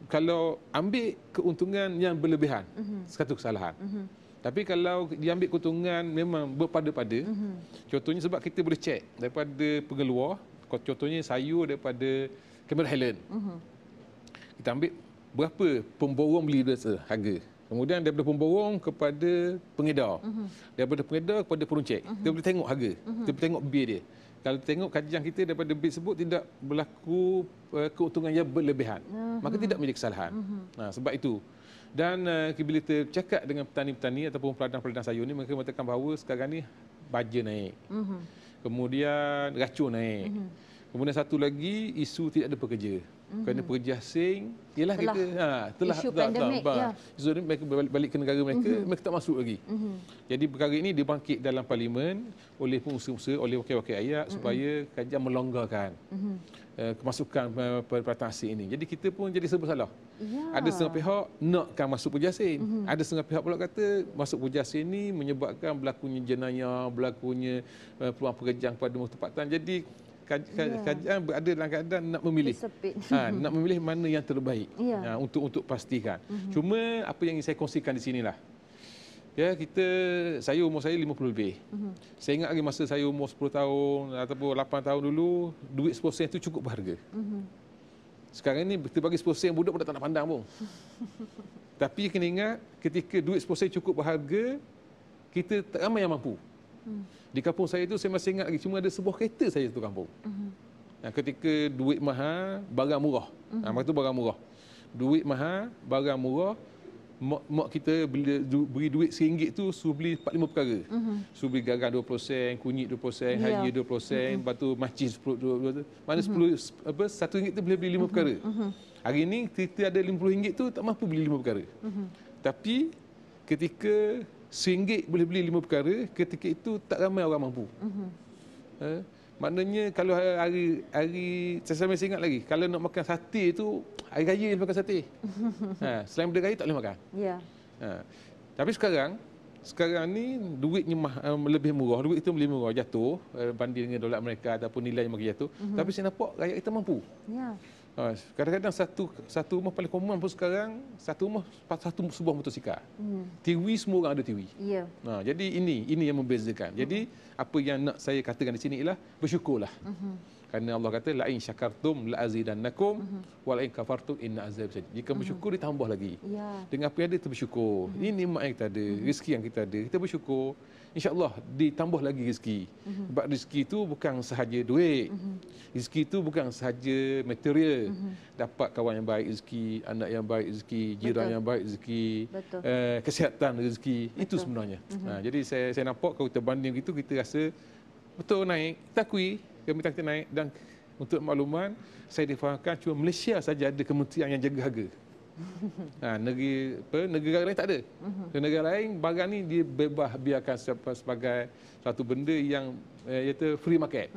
kalau ambil keuntungan yang berlebihan, satu kesalahan. Tapi kalau diambil keuntungan memang berpada-pada, contohnya sebab kita boleh cek daripada pengeluar, contohnya sayur daripada Cameron Highland. Kita ambil berapa pemborong beli harga. Kemudian daripada pemborong kepada pengedar. Daripada pengedar kepada peruncit. Kita boleh tengok harga. Kita boleh tengok bil dia. Kalau tengok kajian kita daripada bil tersebut tidak berlaku keuntungan yang berlebihan. Maka tidak menjadi kesalahan. Sebab itu. Dan bila kita cakap dengan petani-petani ataupun peladang-peladang sayur ni, mereka mengatakan bahawa sekarang ni baja naik. Kemudian racun naik. Kemudian satu lagi, isu tidak ada pekerja. Kerana pekerja asing, ialah kita telah isu pandemik. Isu ni mereka balik ke negara mereka, mereka tak masuk lagi. Jadi perkara ini dibangkit dalam Parlimen oleh pengusaha-pengusaha, oleh wakil-wakil rakyat supaya kajian melonggarkan kemasukan peralatan asing ini. Jadi kita pun jadi serba salah. Ada setengah pihak nakkan masuk pekerja asing. Ada setengah pihak pula kata masuk pekerja asing ini menyebabkan berlakunya jenayah, berlakunya peluang pekerjaan kepada tempatan. Jadi kajian berada dalam keadaan nak memilih. Nak memilih mana yang terbaik untuk pastikan. Cuma apa yang saya kongsikan di sinilah. Ya, umur saya 50 lebih. Saya ingat lagi masa saya umur 10 tahun ataupun 8 tahun dulu, duit 10 sen itu cukup berharga. Sekarang ni kita bagi 10 sen, budak tak nak pandang pun. Tapi kena ingat, ketika duit 10 sen cukup berharga, kita tak ramai yang mampu. Di kampung saya itu saya masih ingat lagi, cuma ada sebuah kereta saja satu kampung. Ketika duit mahal, barang murah. Maka itu barang murah. Duit mahal, barang murah. Mak kita beri duit RM1 tu suruh beli 4-5 perkara. Suruh beli garam 20 sen, kunyit 20 sen, halia 20 sen, lepas tu macis 10. Mana RM1 tu boleh beli 5 perkara. Hari ni kita ada RM50 tu tak mampu beli 5 perkara. Tapi ketika RM1 boleh beli 5 perkara, ketika itu tak ramai orang mampu. Maknanya kalau hari saya masih ingat lagi, kalau nak makan sate tu, hari raya dia makan sate. Selain benda raya tak boleh makan. Tapi sekarang ni duitnya lebih murah, duit itu lebih murah jatuh banding dengan dolar Amerika ataupun nilai yang makin jatuh. Tapi saya nampak rakyat kita mampu. Kadang-kadang satu rumah paling common pun sekarang, satu rumah satu sebuah motosikal. TV semua orang ada TV. Ya. Jadi ini yang membezakan. Jadi apa yang nak saya katakan di sini ialah bersyukurlah. Kerana Allah kata la in syakartum la azidannakum wa la in kafartum inna azab syadid. Jika bersyukur ditambah lagi. Ya. Dengan apa yang ada kita bersyukur. Ini nikmat yang kita ada, rezeki yang kita ada. Kita bersyukur. InsyaAllah ditambah lagi rezeki. Sebab rezeki itu bukan sahaja duit. Rezeki itu bukan sahaja material. Dapat kawan yang baik rezeki, anak yang baik rezeki, jiran yang baik rezeki, kesihatan rezeki. Itu sebenarnya. Jadi saya nampak kalau kita banding itu, kita rasa betul naik. Kita akui kami kita naik. Dan untuk makluman, saya difahamkan cuma Malaysia saja ada kementerian yang jaga harga. Negara lain tak ada. Negara lain barang ni dia bebas biarkan sebagai satu benda yang iaitu free market.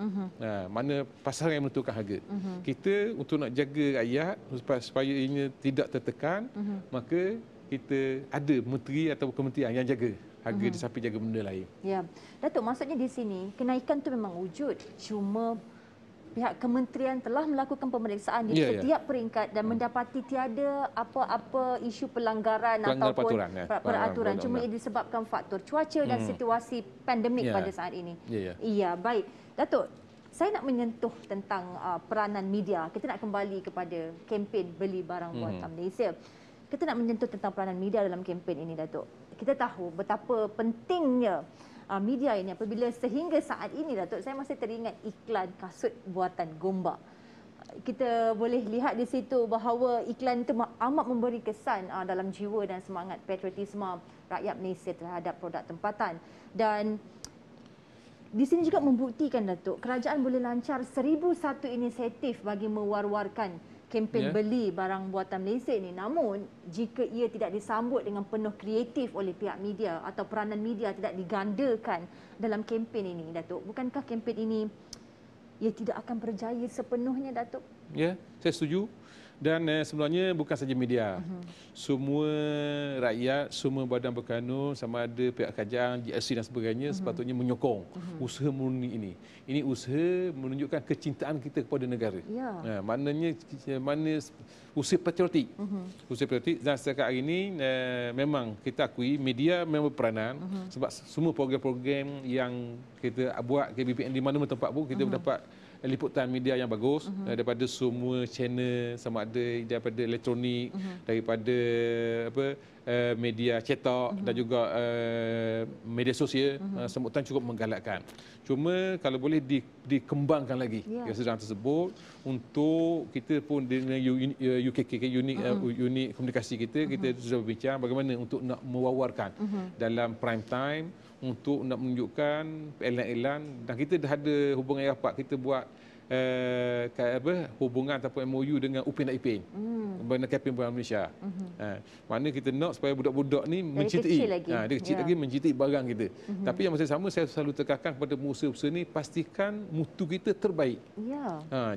Mana pasaran yang menentukan harga. Kita untuk nak jaga rakyat supaya ianya tidak tertekan, maka kita ada menteri atau kementerian yang jaga harga di samping jaga benda lain. Ya. Datuk, maksudnya di sini kenaikan tu memang wujud. Cuma pihak kementerian telah melakukan pemeriksaan di setiap peringkat dan mendapati tiada apa-apa isu pelanggaran ataupun peraturan. Cuma ia disebabkan faktor cuaca dan situasi pandemik pada saat ini. Iya, baik. Datuk, saya nak menyentuh tentang peranan media. Kita nak kembali kepada kempen beli barang buatan Malaysia. Kita nak menyentuh tentang peranan media dalam kempen ini, Datuk. Kita tahu betapa pentingnya media ini apabila sehingga saat ini, Datuk, saya masih teringat iklan kasut buatan Gombak. Kita boleh lihat di situ bahawa iklan itu amat memberi kesan dalam jiwa dan semangat patriotisme rakyat Malaysia terhadap produk tempatan. Dan di sini juga membuktikan, Datuk, kerajaan boleh lancar 1001 inisiatif bagi mewar-warkan kempen beli barang buatan Malaysia ini. Namun, jika ia tidak disambut dengan penuh kreatif oleh pihak media atau peranan media tidak digandakan dalam kempen ini, Datuk, bukankah kempen ini ia tidak akan berjaya sepenuhnya, Datuk? Ya, saya setuju. Dan sebenarnya bukan saja media. Semua rakyat, semua badan berkanun, sama ada pihak kerajaan, GSC dan sebagainya, sepatutnya menyokong usaha murni ini. Ini usaha menunjukkan kecintaan kita kepada negara. Maknanya usaha patriotik. Usaha patriotik. Dan setakat hari ini memang kita akui media memang berperanan sebab semua program-program yang kita buat KBPN di mana-mana tempat pun kita dapat liputan media yang bagus daripada semua channel, sama ada daripada elektronik, daripada media cetak dan juga media sosial. Sambutan cukup menggalakkan. Cuma kalau boleh dikembangkan lagi kesedaran tersebut untuk kita pun dengan UKK unit komunikasi kita sudah berbincang bagaimana untuk nak mewawarkan dalam prime time, untuk nak menunjukkan elan-elan, dan kita dah ada hubungan rapat. Kita buat hubungan ataupun MOU dengan UPIN dan IPIN, Badan Kempen Barang Malaysia. Mana kita nak supaya budak-budak ni mencintai, dia kecil lagi mencintai barang kita. Tapi yang masa sama saya selalu tekankan kepada pengusaha-pengusaha ni, pastikan mutu kita terbaik.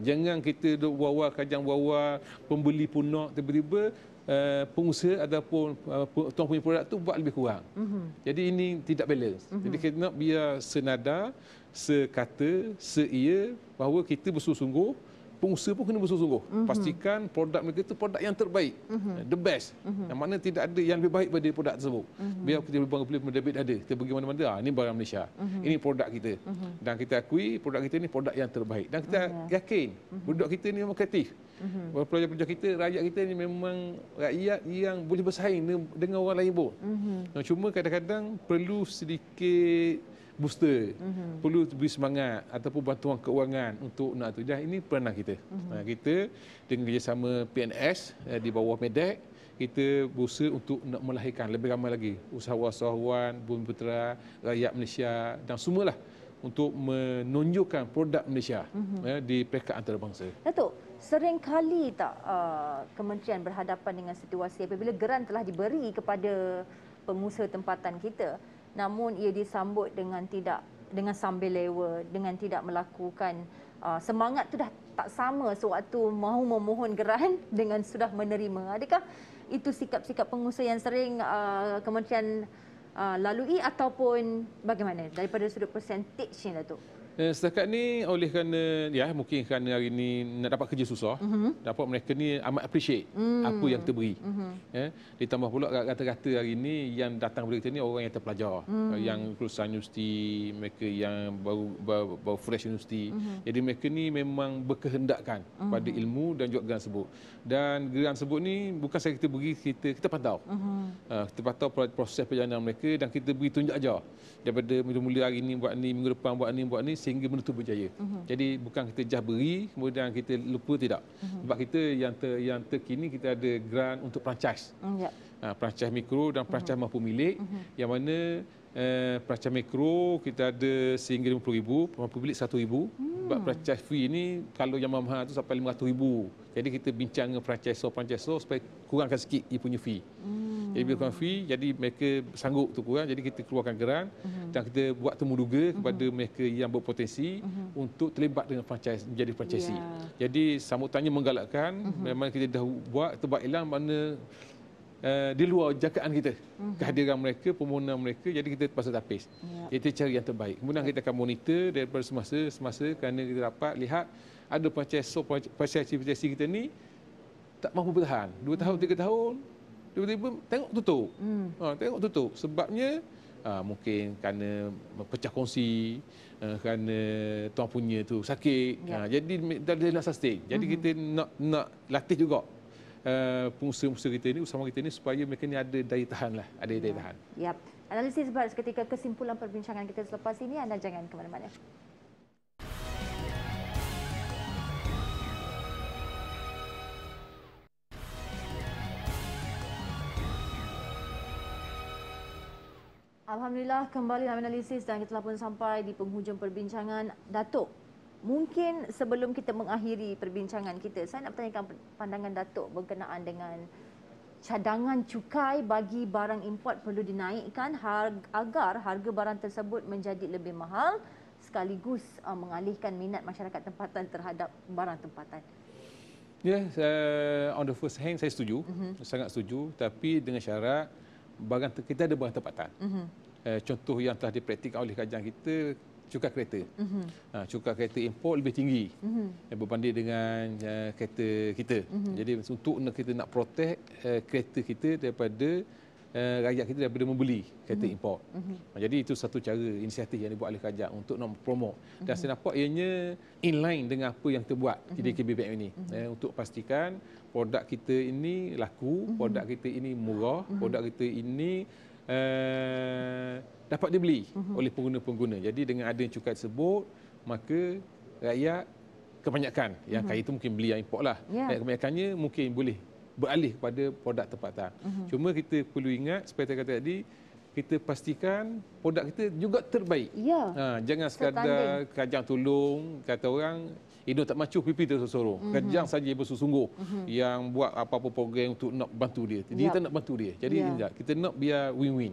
Jangan kita wawar kajang wawar, pembeli pun nak tiba-tiba pengusaha ataupun tuan punya produk tu buat lebih kurang. Jadi ini tidak balance. Jadi kita nak biar senada, sekata, seia bahawa kita bersungguh-sungguh, pengusaha pun kena bersungguh-sungguh. Pastikan produk mereka itu produk yang terbaik, the best. Yang mana tidak ada yang lebih baik pada produk tersebut. Biar kita boleh mendebit ada. Kita pergi mana-mana, ini barang Malaysia. Ini produk kita. Dan kita akui produk kita ini produk yang terbaik. Dan kita yakin produk kita ini memang kreatif. Pelajar-pelajar kita, rakyat kita ini memang rakyat yang boleh bersaing dengan orang lain pun. Cuma kadang-kadang perlu sedikit booster, perlu beri semangat ataupun bantuan keuangan untuk nak tu. Dan ini peranan kita. Kita dengan kerjasama PNS di bawah Medek, kita berusaha untuk nak melahirkan lebih ramai lagi usahawan-usahawan, bumi putera, rakyat Malaysia dan semualah untuk menunjukkan produk Malaysia di peringkat antarabangsa. Datuk, sering kali tak kementerian berhadapan dengan situasi apabila geran telah diberi kepada pengusaha tempatan kita, namun ia disambut dengan sambil lewa, dengan tidak melakukan semangat tu dah tak sama sewaktu mahu memohon geran dengan sudah menerima. Adakah itu sikap-sikap pengusaha yang sering kementerian lalui ataupun bagaimana daripada sudut persentage ni, Datuk? Setakat ni oleh kerana mungkin kerana hari ni nak dapat kerja susah, dapat mereka ni amat appreciate apa yang kita beri. Ditambah pula rata-rata hari ni yang datang kepada kita ni orang yang terpelajar, yang lulusan universiti, mereka yang baru fresh universiti. Jadi mereka ni memang berkehendakkan pada ilmu dan juga geran sebut. Dan geran sebut ni bukan sahaja kita beri, kita pantau. Kita pantau proses perjalanan mereka dan kita beri tunjuk ajar. Daripada mula-mula hari ni buat ni, minggu depan buat ni sehingga benda tu berjaya. Jadi bukan kita just beri kemudian kita lupa, tidak. Sebab kita yang terkini kita ada grant untuk franchise. Franchise mikro dan franchise mampu milik, yang mana franchise mikro kita ada sehingga RM50,000, mampu milik RM100,000. Sebab franchise fee ni kalau yang mahal tu sampai RM500,000. Jadi kita bincang dengan franchisor supaya kurangkan sikit dia punya fee. Jadi bila kurang fee, jadi mereka sanggup tu kurang, jadi kita keluarkan geran dan kita buat temuduga kepada mereka yang berpotensi untuk terlibat dengan franchise, menjadi franchisee. Jadi sambutannya menggalakkan, memang kita dah buat tebak hilang mana di luar jangkaan kita, kehadiran mereka, permohonan mereka, jadi kita terpaksa tapis. Kita cari yang terbaik. Kemudian kita akan monitor daripada semasa kerana kita dapat lihat ada franchisee kita ni tak mampu bertahan 2 tahun 3 tahun, tiba-tiba tengok tutup. Tengok tutup. Sebabnya mungkin kerana pecah kongsi, kerana tuan punya tu sakit. Jadi dia nak sustain. Jadi kita nak latih juga pengusaha-pengusaha kita ni, usahawan kita ni, supaya mereka ni ada daya tahan lah, ada daya tahan. Yap. Analisis berat ketika kesimpulan perbincangan kita selepas ini, anda jangan ke mana-mana. Alhamdulillah, kembali dalam analisis dan kita telah pun sampai di penghujung perbincangan. Datuk, mungkin sebelum kita mengakhiri perbincangan kita, saya nak bertanyakan pandangan Datuk berkenaan dengan cadangan cukai bagi barang import perlu dinaikkan agar harga barang tersebut menjadi lebih mahal sekaligus mengalihkan minat masyarakat tempatan terhadap barang tempatan. On the first hand saya setuju, sangat setuju, tapi dengan syarat kita ada barang tempatan. Contoh yang telah dipraktikkan oleh kerajaan kita, cukai kereta. Cukai kereta import lebih tinggi berbanding dengan kereta kita. Jadi untuk kita nak protect kereta kita daripada rakyat kita daripada membeli kereta import. Jadi itu satu cara inisiatif yang dibuat oleh kerajaan untuk nak promote. Dan saya nampak ianya inline dengan apa yang kita buat di DKBBM ini. Untuk pastikan produk kita ini laku, produk kita ini murah, produk kita ini dapat dibeli oleh pengguna-pengguna. Jadi dengan adanya cukai tersebut, maka rakyat kebanyakan yang kaya itu mungkin beli yang import lah. Kebanyakannya mungkin boleh beralih kepada produk tempatan. Cuma kita perlu ingat, seperti saya kata tadi, kita pastikan produk kita juga terbaik. Jangan sekadar kerajaan tolong, kata orang, hidung tak macuh, pipi tersorong. Kerajaan saja bersungguh yang buat apa-apa program untuk nak bantu dia. Kita nak bantu dia. Jadi kita nak biar win-win.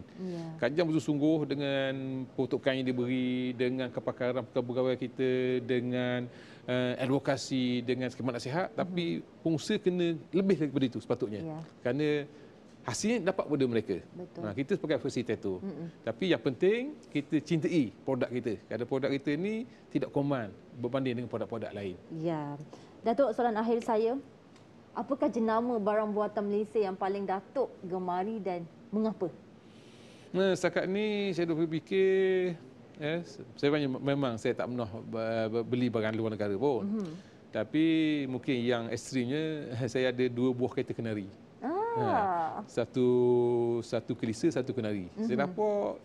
Kerajaan bersungguh dengan peruntukan yang diberi, dengan kepakaran pegawai kita, dengan advokasi, dengan khidmat nasihat, tapi pengusaha kena lebih daripada itu sepatutnya. Kerana hasilnya dapat pada mereka. Kita sebagai fasilitator. Tapi yang penting kita cintai produk kita. Kerana produk kita ni tidak koman berbanding dengan produk-produk lain. Ya. Datuk, soalan akhir saya. Apakah jenama barang buatan Malaysia yang paling Datuk gemari dan mengapa? Setakat ni saya dah berfikir, saya memang saya tak pernah beli barang luar negara pun. Tapi mungkin yang ekstrimnya, saya ada 2 buah kereta kenari. Satu kelisa, satu kenari. Saya dapat,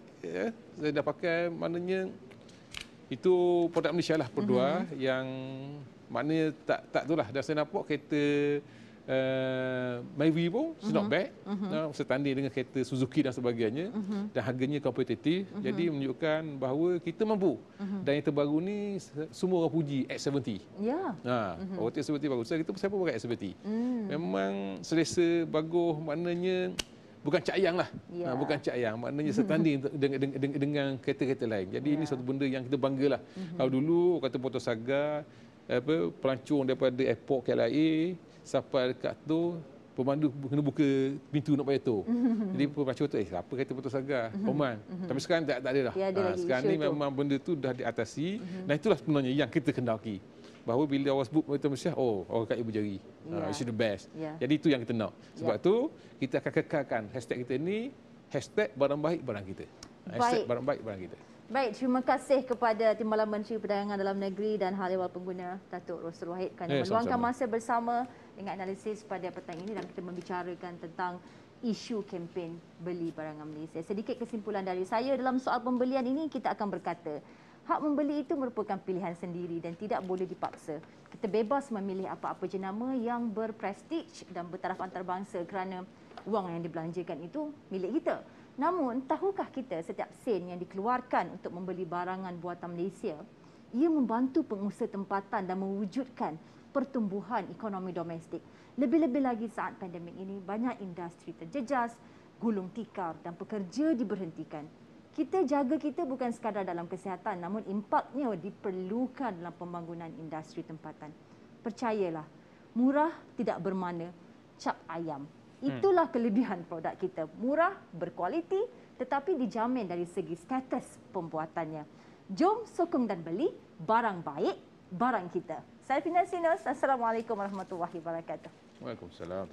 saya dah pakai, maknanya itu produk Malaysia lah, berdua yang maknanya tak tu lah. Dan saya nampak kereta Myvi pun not bad, setanding dengan kereta Suzuki dan sebagainya, dan harganya kompetitif. Jadi menunjukkan bahawa kita mampu. Dan yang terbaru ni semua orang puji X70. Orang X70 bagus. Saya pun pakai X70. Memang selesa bagus, maknanya bukan cak ayang lah. Bukan cak ayang, maknanya setanding dengan kereta-kereta lain. Jadi ini satu benda yang kita banggalah. Kalau dulu kata Porto Saga, pelancong daripada airport KLIA sampai dekat tu pemandu kena buka pintu nak bayar tol. Jadi pembaca tu, siapa kata Putus Agar? Oman. Tapi sekarang tak ada dah. Sekarang ni memang benda tu dah diatasi dan itulah sebenarnya yang kita kendaki. Bahawa bila awak sebut Mata Malaysia, orang kat ibu jari. It's the best. Jadi itu yang kita nak. Sebab tu kita akan kekalkan hashtag kita ni, hashtag barang baik barang kita. Hashtag barang baik barang kita. Baik, terima kasih kepada Timbalan Menteri Perdagangan Dalam Negeri dan Hal Ehwal Pengguna, Datuk Rossul Wahid, kerana meluangkan masa bersama dengan analisis pada petang ini dan kita membicarakan tentang isu kempen beli barangan Malaysia. Sedikit kesimpulan dari saya dalam soal pembelian ini, kita akan berkata, hak membeli itu merupakan pilihan sendiri dan tidak boleh dipaksa. Kita bebas memilih apa-apa jenama yang berprestij dan bertaraf antarabangsa kerana wang yang dibelanjakan itu milik kita. Namun, tahukah kita setiap sen yang dikeluarkan untuk membeli barangan buatan Malaysia, ia membantu pengusaha tempatan dan mewujudkan pertumbuhan ekonomi domestik. Lebih-lebih lagi saat pandemik ini, banyak industri terjejas, gulung tikar dan pekerja diberhentikan. Kita jaga kita bukan sekadar dalam kesihatan, namun impaknya diperlukan dalam pembangunan industri tempatan. Percayalah, murah tidak bermakna cap ayam. Itulah kelebihan produk kita. Murah, berkualiti tetapi dijamin dari segi status pembuatannya. Jom sokong dan beli barang baik, barang kita. Saya Fina Sinus. Assalamualaikum warahmatullahi wabarakatuh. Waalaikumsalam.